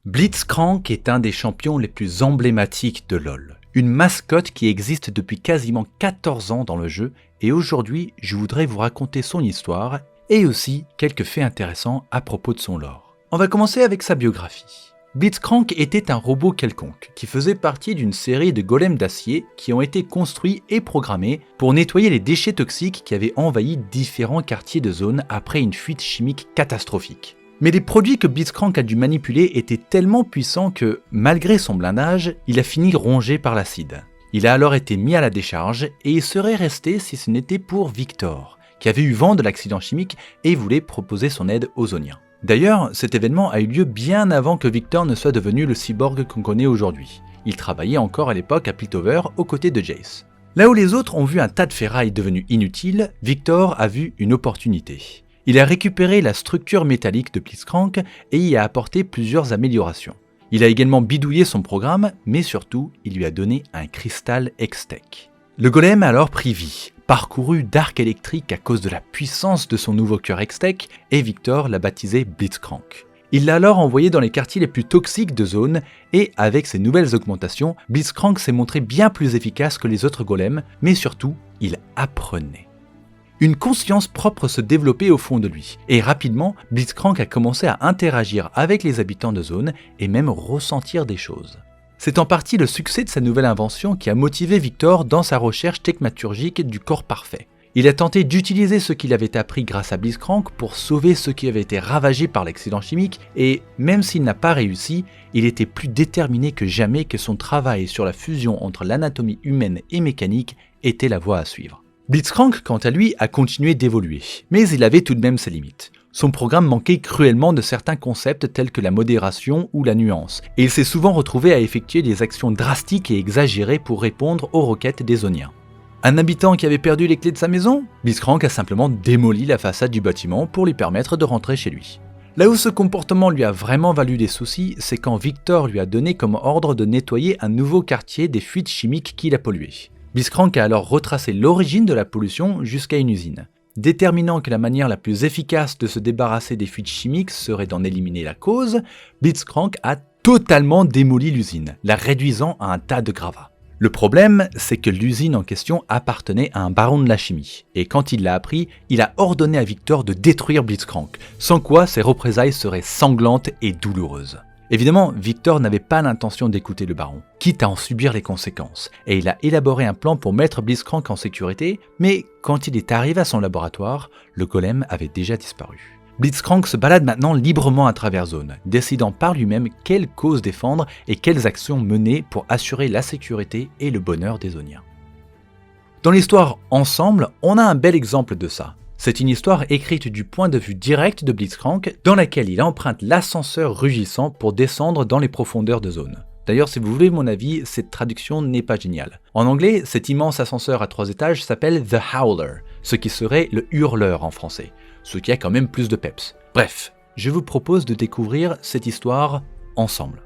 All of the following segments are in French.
Blitzcrank est un des champions les plus emblématiques de LoL. Une mascotte qui existe depuis quasiment 14 ans dans le jeu et aujourd'hui je voudrais vous raconter son histoire et aussi quelques faits intéressants à propos de son lore. On va commencer avec sa biographie. Blitzcrank était un robot quelconque qui faisait partie d'une série de golems d'acier qui ont été construits et programmés pour nettoyer les déchets toxiques qui avaient envahi différents quartiers de zone après une fuite chimique catastrophique. Mais les produits que Blitzcrank a dû manipuler étaient tellement puissants que, malgré son blindage, il a fini rongé par l'acide. Il a alors été mis à la décharge et il serait resté si ce n'était pour Victor, qui avait eu vent de l'accident chimique et voulait proposer son aide aux Zoniens. D'ailleurs, cet événement a eu lieu bien avant que Victor ne soit devenu le cyborg qu'on connaît aujourd'hui. Il travaillait encore à l'époque à Piltover aux côtés de Jace. Là où les autres ont vu un tas de ferraille devenu inutile, Victor a vu une opportunité. Il a récupéré la structure métallique de Blitzcrank et y a apporté plusieurs améliorations. Il a également bidouillé son programme, mais surtout, il lui a donné un cristal Hextech. Le golem a alors pris vie, parcouru d'arcs électriques à cause de la puissance de son nouveau cœur Hextech, et Victor l'a baptisé Blitzcrank. Il l'a alors envoyé dans les quartiers les plus toxiques de zone, et avec ses nouvelles augmentations, Blitzcrank s'est montré bien plus efficace que les autres golems, mais surtout, il apprenait. Une conscience propre se développait au fond de lui, et rapidement, Blitzcrank a commencé à interagir avec les habitants de zone et même ressentir des choses. C'est en partie le succès de sa nouvelle invention qui a motivé Victor dans sa recherche techmaturgique du corps parfait. Il a tenté d'utiliser ce qu'il avait appris grâce à Blitzcrank pour sauver ceux qui avaient été ravagés par l'accident chimique, et même s'il n'a pas réussi, il était plus déterminé que jamais que son travail sur la fusion entre l'anatomie humaine et mécanique était la voie à suivre. Blitzcrank, quant à lui, a continué d'évoluer, mais il avait tout de même ses limites. Son programme manquait cruellement de certains concepts tels que la modération ou la nuance, et il s'est souvent retrouvé à effectuer des actions drastiques et exagérées pour répondre aux requêtes des Zoniens. Un habitant qui avait perdu les clés de sa maison? Blitzcrank a simplement démoli la façade du bâtiment pour lui permettre de rentrer chez lui. Là où ce comportement lui a vraiment valu des soucis, c'est quand Victor lui a donné comme ordre de nettoyer un nouveau quartier des fuites chimiques qu'il a polluées. Blitzcrank a alors retracé l'origine de la pollution jusqu'à une usine. Déterminant que la manière la plus efficace de se débarrasser des fuites chimiques serait d'en éliminer la cause, Blitzcrank a totalement démoli l'usine, la réduisant à un tas de gravats. Le problème, c'est que l'usine en question appartenait à un baron de la chimie, et quand il l'a appris, il a ordonné à Victor de détruire Blitzcrank, sans quoi ses représailles seraient sanglantes et douloureuses. Évidemment, Victor n'avait pas l'intention d'écouter le baron, quitte à en subir les conséquences, et il a élaboré un plan pour mettre Blitzcrank en sécurité, mais quand il est arrivé à son laboratoire, le golem avait déjà disparu. Blitzcrank se balade maintenant librement à travers zone, décidant par lui-même quelle cause défendre et quelles actions mener pour assurer la sécurité et le bonheur des Zoniens. Dans l'histoire Ensemble, on a un bel exemple de ça. C'est une histoire écrite du point de vue direct de Blitzcrank, dans laquelle il emprunte l'ascenseur rugissant pour descendre dans les profondeurs de zone. D'ailleurs, si vous voulez mon avis, cette traduction n'est pas géniale. En anglais, cet immense ascenseur à 3 étages s'appelle The Howler, ce qui serait le hurleur en français, ce qui a quand même plus de peps. Bref, je vous propose de découvrir cette histoire ensemble.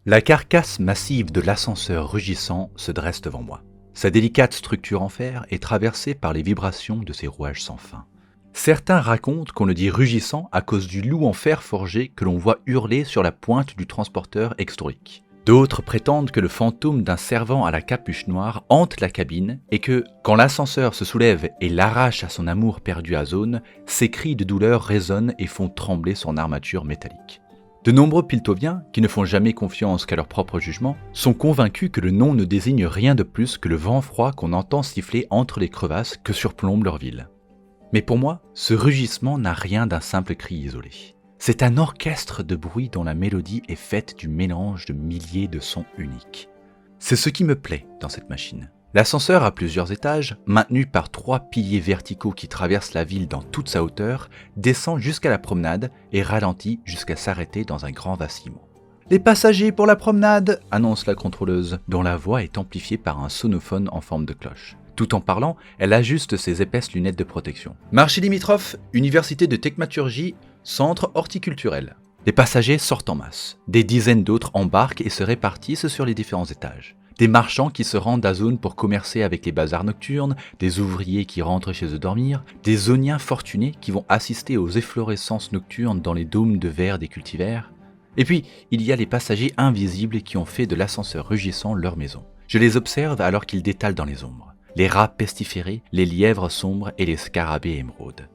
La carcasse massive de l'ascenseur rugissant se dresse devant moi. Sa délicate structure en fer est traversée par les vibrations de ses rouages sans fin. Certains racontent qu'on le dit rugissant à cause du loup en fer forgé que l'on voit hurler sur la pointe du transporteur extorique. D'autres prétendent que le fantôme d'un servant à la capuche noire hante la cabine et que, quand l'ascenseur se soulève et l'arrache à son amour perdu à zone, ses cris de douleur résonnent et font trembler son armature métallique. De nombreux piltoviens, qui ne font jamais confiance qu'à leur propre jugement, sont convaincus que le nom ne désigne rien de plus que le vent froid qu'on entend siffler entre les crevasses que surplombe leur ville. Mais pour moi, ce rugissement n'a rien d'un simple cri isolé. C'est un orchestre de bruit dont la mélodie est faite du mélange de milliers de sons uniques. C'est ce qui me plaît dans cette machine. L'ascenseur à plusieurs étages, maintenu par 3 piliers verticaux qui traversent la ville dans toute sa hauteur, descend jusqu'à la promenade et ralentit jusqu'à s'arrêter dans un grand vacillement. « Les passagers pour la promenade !» annonce la contrôleuse, dont la voix est amplifiée par un sonophone en forme de cloche. Tout en parlant, elle ajuste ses épaisses lunettes de protection. « Marché limitrophe, université de techmaturgie, centre horticulturel. » Les passagers sortent en masse. Des dizaines d'autres embarquent et se répartissent sur les différents étages. Des marchands qui se rendent à zone pour commercer avec les bazars nocturnes, des ouvriers qui rentrent chez eux dormir, des zoniens fortunés qui vont assister aux efflorescences nocturnes dans les dômes de verre des cultivars. Et puis, il y a les passagers invisibles qui ont fait de l'ascenseur rugissant leur maison. Je les observe alors qu'ils détalent dans les ombres. Les rats pestiférés, les lièvres sombres et les scarabées émeraudes.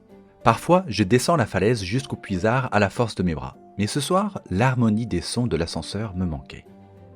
Parfois, je descends la falaise jusqu'au puisard à la force de mes bras. Mais ce soir, l'harmonie des sons de l'ascenseur me manquait.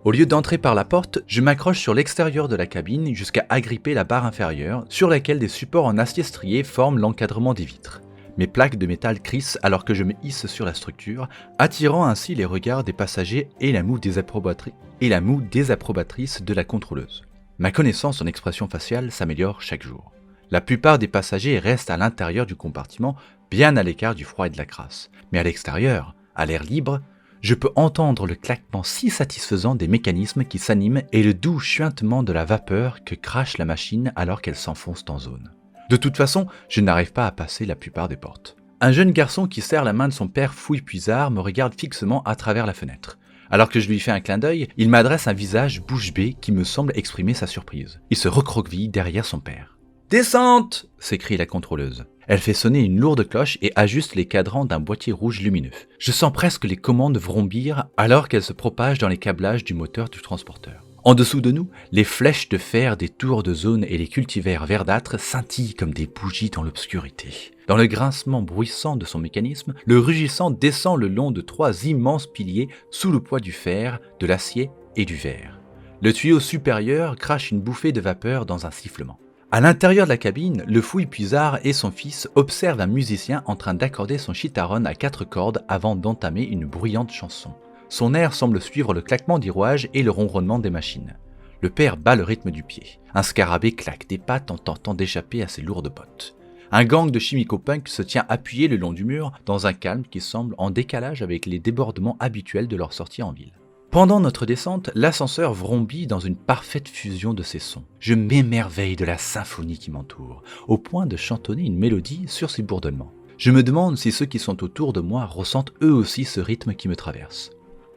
Au lieu d'entrer par la porte, je m'accroche sur l'extérieur de la cabine jusqu'à agripper la barre inférieure, sur laquelle des supports en acier strié forment l'encadrement des vitres. Mes plaques de métal crissent alors que je me hisse sur la structure, attirant ainsi les regards des passagers et la moue désapprobatrice de la contrôleuse. Ma connaissance en expression faciale s'améliore chaque jour. La plupart des passagers restent à l'intérieur du compartiment, bien à l'écart du froid et de la crasse. Mais à l'extérieur, à l'air libre, je peux entendre le claquement si satisfaisant des mécanismes qui s'animent et le doux chuintement de la vapeur que crache la machine alors qu'elle s'enfonce en zone. De toute façon, je n'arrive pas à passer la plupart des portes. Un jeune garçon qui serre la main de son père Fouille-Puisard me regarde fixement à travers la fenêtre. Alors que je lui fais un clin d'œil, il m'adresse un visage bouche bée qui me semble exprimer sa surprise. Il se recroqueville derrière son père. « Descente !» s'écrie la contrôleuse. Elle fait sonner une lourde cloche et ajuste les cadrans d'un boîtier rouge lumineux. Je sens presque les commandes vrombir alors qu'elles se propagent dans les câblages du moteur du transporteur. En dessous de nous, les flèches de fer des tours de zone et les cultivars verdâtres scintillent comme des bougies dans l'obscurité. Dans le grincement bruissant de son mécanisme, le rugissant descend le long de 3 immenses piliers sous le poids du fer, de l'acier et du verre. Le tuyau supérieur crache une bouffée de vapeur dans un sifflement. À l'intérieur de la cabine, le Fouille-Puisard et son fils observent un musicien en train d'accorder son chitarron à 4 cordes avant d'entamer une bruyante chanson. Son air semble suivre le claquement des rouages et le ronronnement des machines. Le père bat le rythme du pied. Un scarabée claque des pattes en tentant d'échapper à ses lourdes bottes. Un gang de chimico-punk se tient appuyé le long du mur dans un calme qui semble en décalage avec les débordements habituels de leur sortie en ville. Pendant notre descente, l'ascenseur vrombit dans une parfaite fusion de ces sons. Je m'émerveille de la symphonie qui m'entoure, au point de chantonner une mélodie sur ces bourdonnements. Je me demande si ceux qui sont autour de moi ressentent eux aussi ce rythme qui me traverse.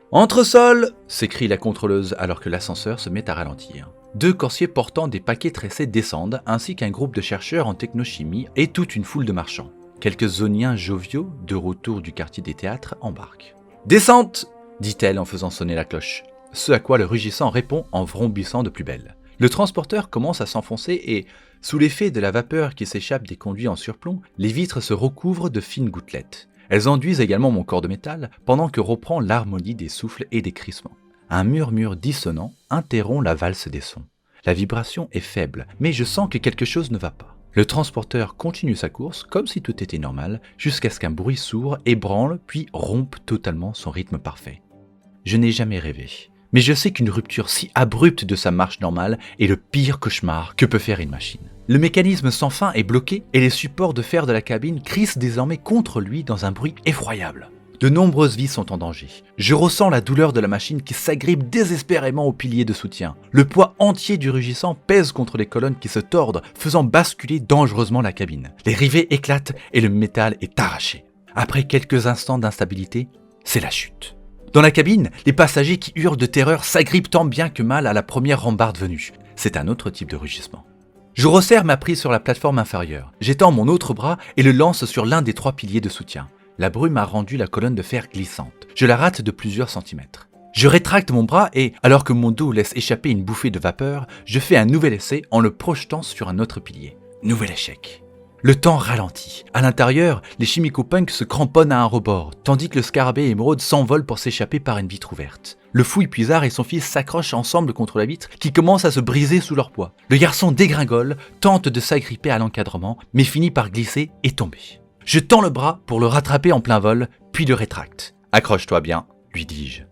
« Entresol !» s'écrie la contrôleuse alors que l'ascenseur se met à ralentir. 2 coursiers portant des paquets tressés descendent, ainsi qu'un groupe de chercheurs en technochimie et toute une foule de marchands. Quelques zoniens joviaux, de retour du quartier des théâtres, embarquent. « Descente !» dit-elle en faisant sonner la cloche, ce à quoi le rugissant répond en vrombissant de plus belle. Le transporteur commence à s'enfoncer et, sous l'effet de la vapeur qui s'échappe des conduits en surplomb, les vitres se recouvrent de fines gouttelettes. Elles enduisent également mon corps de métal, pendant que reprend l'harmonie des souffles et des crissements. Un murmure dissonant interrompt la valse des sons. La vibration est faible, mais je sens que quelque chose ne va pas. Le transporteur continue sa course comme si tout était normal, jusqu'à ce qu'un bruit sourd ébranle puis rompe totalement son rythme parfait. Je n'ai jamais rêvé, mais je sais qu'une rupture si abrupte de sa marche normale est le pire cauchemar que peut faire une machine. Le mécanisme sans fin est bloqué et les supports de fer de la cabine crissent désormais contre lui dans un bruit effroyable. De nombreuses vies sont en danger. Je ressens la douleur de la machine qui s'agrippe désespérément aux piliers de soutien. Le poids entier du rugissant pèse contre les colonnes qui se tordent, faisant basculer dangereusement la cabine. Les rivets éclatent et le métal est arraché. Après quelques instants d'instabilité, c'est la chute. Dans la cabine, les passagers qui hurlent de terreur s'agrippent tant bien que mal à la première rambarde venue. C'est un autre type de rugissement. Je resserre ma prise sur la plateforme inférieure. J'étends mon autre bras et le lance sur l'un des 3 piliers de soutien. La brume a rendu la colonne de fer glissante. Je la rate de plusieurs centimètres. Je rétracte mon bras et, alors que mon dos laisse échapper une bouffée de vapeur, je fais un nouvel essai en le projetant sur un autre pilier. Nouvel échec. Le temps ralentit. À l'intérieur, les chimico-punks se cramponnent à un rebord, tandis que le scarabée émeraude s'envole pour s'échapper par une vitre ouverte. Le Fouille-Puisard et son fils s'accrochent ensemble contre la vitre qui commence à se briser sous leur poids. Le garçon dégringole, tente de s'agripper à l'encadrement, mais finit par glisser et tomber. Je tends le bras pour le rattraper en plein vol, puis le rétracte. « Accroche-toi bien », lui dis-je.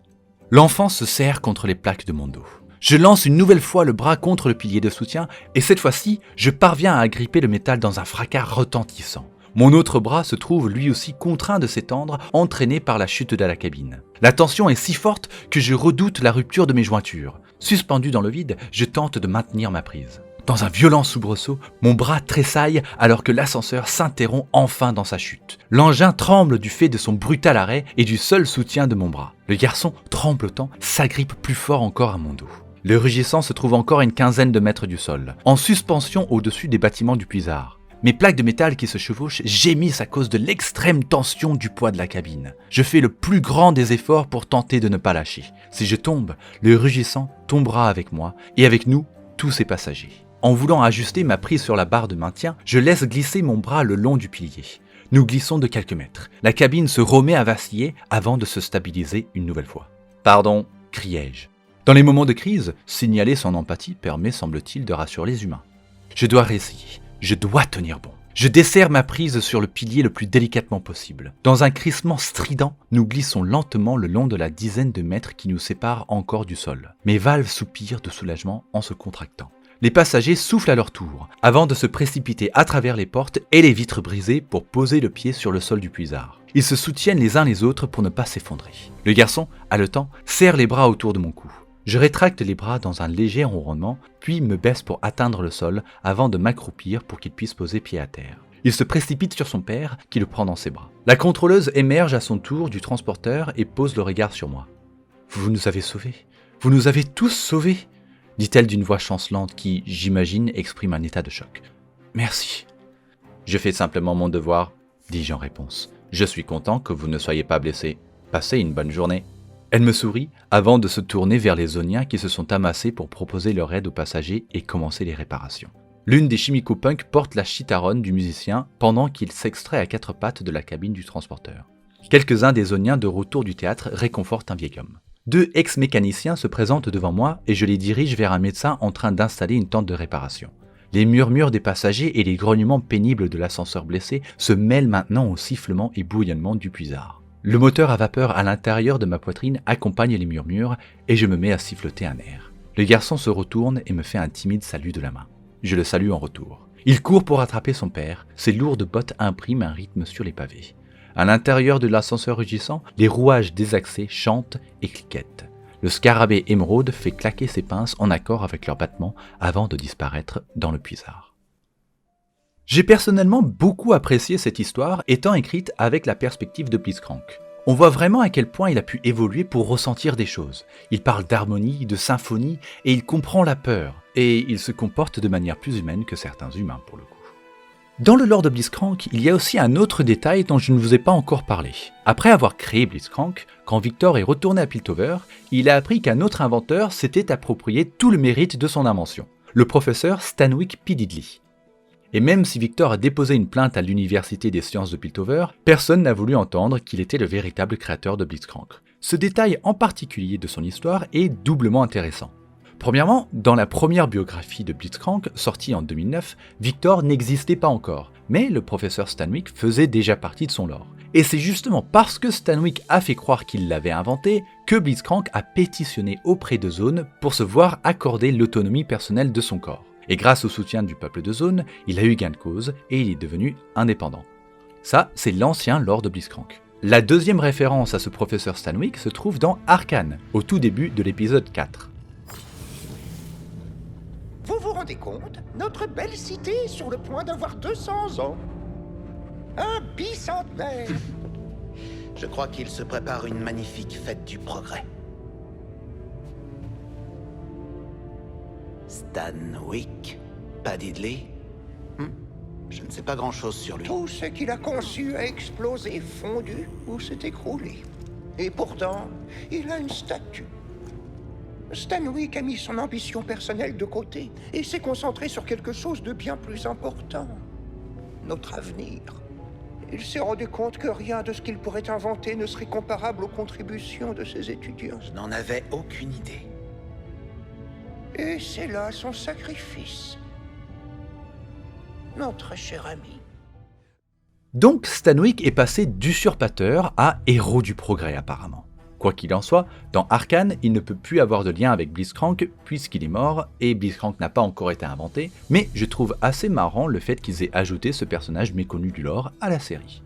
L'enfant se serre contre les plaques de mon dos. Je lance une nouvelle fois le bras contre le pilier de soutien et cette fois-ci, je parviens à agripper le métal dans un fracas retentissant. Mon autre bras se trouve lui aussi contraint de s'étendre, entraîné par la chute de la cabine. La tension est si forte que je redoute la rupture de mes jointures. Suspendu dans le vide, je tente de maintenir ma prise. Dans un violent soubresaut, mon bras tressaille alors que l'ascenseur s'interrompt enfin dans sa chute. L'engin tremble du fait de son brutal arrêt et du seul soutien de mon bras. Le garçon, tremblotant, s'agrippe plus fort encore à mon dos. Le rugissant se trouve encore à une quinzaine de mètres du sol, en suspension au-dessus des bâtiments du puisard. Mes plaques de métal qui se chevauchent gémissent à cause de l'extrême tension du poids de la cabine. Je fais le plus grand des efforts pour tenter de ne pas lâcher. Si je tombe, le rugissant tombera avec moi et avec nous, tous ses passagers. En voulant ajuster ma prise sur la barre de maintien, je laisse glisser mon bras le long du pilier. Nous glissons de quelques mètres. La cabine se remet à vaciller avant de se stabiliser une nouvelle fois. « Pardon !» criai-je. Dans les moments de crise, signaler son empathie permet, semble-t-il, de rassurer les humains. Je dois réessayer. Je dois tenir bon. Je desserre ma prise sur le pilier le plus délicatement possible. Dans un crissement strident, nous glissons lentement le long de la dizaine de mètres qui nous séparent encore du sol. Mes valves soupirent de soulagement en se contractant. Les passagers soufflent à leur tour, avant de se précipiter à travers les portes et les vitres brisées pour poser le pied sur le sol du puisard. Ils se soutiennent les uns les autres pour ne pas s'effondrer. Le garçon, haletant, serre les bras autour de mon cou. Je rétracte les bras dans un léger ronronnement, puis me baisse pour atteindre le sol avant de m'accroupir pour qu'il puisse poser pied à terre. Il se précipite sur son père, qui le prend dans ses bras. La contrôleuse émerge à son tour du transporteur et pose le regard sur moi. « Vous nous avez sauvés. Vous nous avez tous sauvés !» dit-elle d'une voix chancelante qui, j'imagine, exprime un état de choc. « Merci. »« Je fais simplement mon devoir, » dis-je en réponse. « Je suis content que vous ne soyez pas blessés. Passez une bonne journée. » Elle me sourit avant de se tourner vers les Zoniens qui se sont amassés pour proposer leur aide aux passagers et commencer les réparations. L'une des chimico-punks porte la chitarone du musicien pendant qu'il s'extrait à quatre pattes de la cabine du transporteur. Quelques-uns des Zoniens de retour du théâtre réconfortent un vieil homme. 2 ex-mécaniciens se présentent devant moi et je les dirige vers un médecin en train d'installer une tente de réparation. Les murmures des passagers et les grognements pénibles de l'ascenseur blessé se mêlent maintenant au sifflement et bouillonnement du puisard. Le moteur à vapeur à l'intérieur de ma poitrine accompagne les murmures et je me mets à siffloter un air. Le garçon se retourne et me fait un timide salut de la main. Je le salue en retour. Il court pour attraper son père, ses lourdes bottes impriment un rythme sur les pavés. À l'intérieur de l'ascenseur rugissant, les rouages désaxés chantent et cliquettent. Le scarabée émeraude fait claquer ses pinces en accord avec leurs battements avant de disparaître dans le puisard. J'ai personnellement beaucoup apprécié cette histoire étant écrite avec la perspective de Blitzcrank. On voit vraiment à quel point il a pu évoluer pour ressentir des choses. Il parle d'harmonie, de symphonie, et il comprend la peur. Et il se comporte de manière plus humaine que certains humains pour le coup. Dans le lore de Blitzcrank, il y a aussi un autre détail dont je ne vous ai pas encore parlé. Après avoir créé Blitzcrank, quand Victor est retourné à Piltover, il a appris qu'un autre inventeur s'était approprié tout le mérite de son invention, le professeur Stanwyck P. Diddley. Et même si Victor a déposé une plainte à l'Université des sciences de Piltover, personne n'a voulu entendre qu'il était le véritable créateur de Blitzcrank. Ce détail en particulier de son histoire est doublement intéressant. Premièrement, dans la première biographie de Blitzcrank, sortie en 2009, Victor n'existait pas encore, mais le professeur Stanwyck faisait déjà partie de son lore. Et c'est justement parce que Stanwyck a fait croire qu'il l'avait inventé que Blitzcrank a pétitionné auprès de Zone pour se voir accorder l'autonomie personnelle de son corps. Et grâce au soutien du peuple de Zone, il a eu gain de cause et il est devenu indépendant. Ça, c'est l'ancien lore de Blitzcrank. La deuxième référence à ce professeur Stanwyck se trouve dans Arcane, au tout début de l'épisode 4. Vous vous rendez compte? Notre belle cité est sur le point d'avoir 200 ans. Un bicentenaire. Je crois qu'il se prépare une magnifique fête du progrès. Stanwyck, pas Diddley. Je ne sais pas grand-chose sur lui. Tout ce qu'il a conçu a explosé, fondu ou s'est écroulé. Et pourtant, il a une statue. Stanwyck a mis son ambition personnelle de côté et s'est concentré sur quelque chose de bien plus important. Notre avenir. Il s'est rendu compte que rien de ce qu'il pourrait inventer ne serait comparable aux contributions de ses étudiants. Je n'en avais aucune idée. Et c'est là son sacrifice. Notre cher ami. Donc Stanwyck est passé d'usurpateur à héros du progrès apparemment. Quoi qu'il en soit, dans Arcane, il ne peut plus avoir de lien avec Blitzcrank puisqu'il est mort et Blitzcrank n'a pas encore été inventé, mais je trouve assez marrant le fait qu'ils aient ajouté ce personnage méconnu du lore à la série.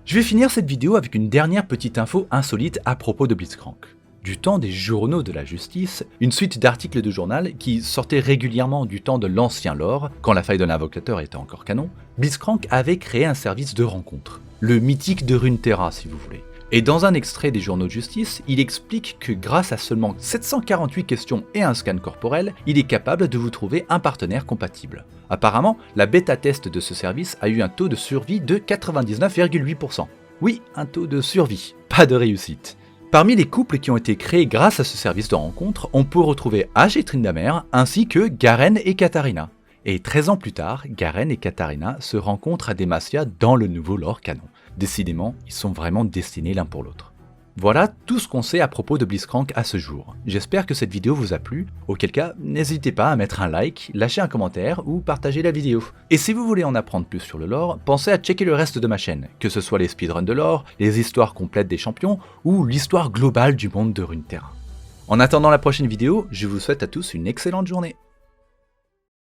Je vais finir cette vidéo avec une dernière petite info insolite à propos de Blitzcrank. Du temps des journaux de la justice, une suite d'articles de journal qui sortaient régulièrement du temps de l'ancien lore, quand la faille de l'invocateur était encore canon, Blitzcrank avait créé un service de rencontre. Le mythique de Runeterra si vous voulez. Et dans un extrait des journaux de justice, il explique que grâce à seulement 748 questions et un scan corporel, il est capable de vous trouver un partenaire compatible. Apparemment, la bêta-test de ce service a eu un taux de survie de 99,8%. Oui, un taux de survie, pas de réussite. Parmi les couples qui ont été créés grâce à ce service de rencontre, on peut retrouver Ash et Tryndamere, ainsi que Garen et Katarina. Et 13 ans plus tard, Garen et Katarina se rencontrent à Demacia dans le nouveau lore canon. Décidément, ils sont vraiment destinés l'un pour l'autre. Voilà tout ce qu'on sait à propos de Blitzcrank à ce jour. J'espère que cette vidéo vous a plu, auquel cas, n'hésitez pas à mettre un like, lâcher un commentaire ou partager la vidéo. Et si vous voulez en apprendre plus sur le lore, pensez à checker le reste de ma chaîne, que ce soit les speedruns de lore, les histoires complètes des champions ou l'histoire globale du monde de Runeterra. En attendant la prochaine vidéo, je vous souhaite à tous une excellente journée.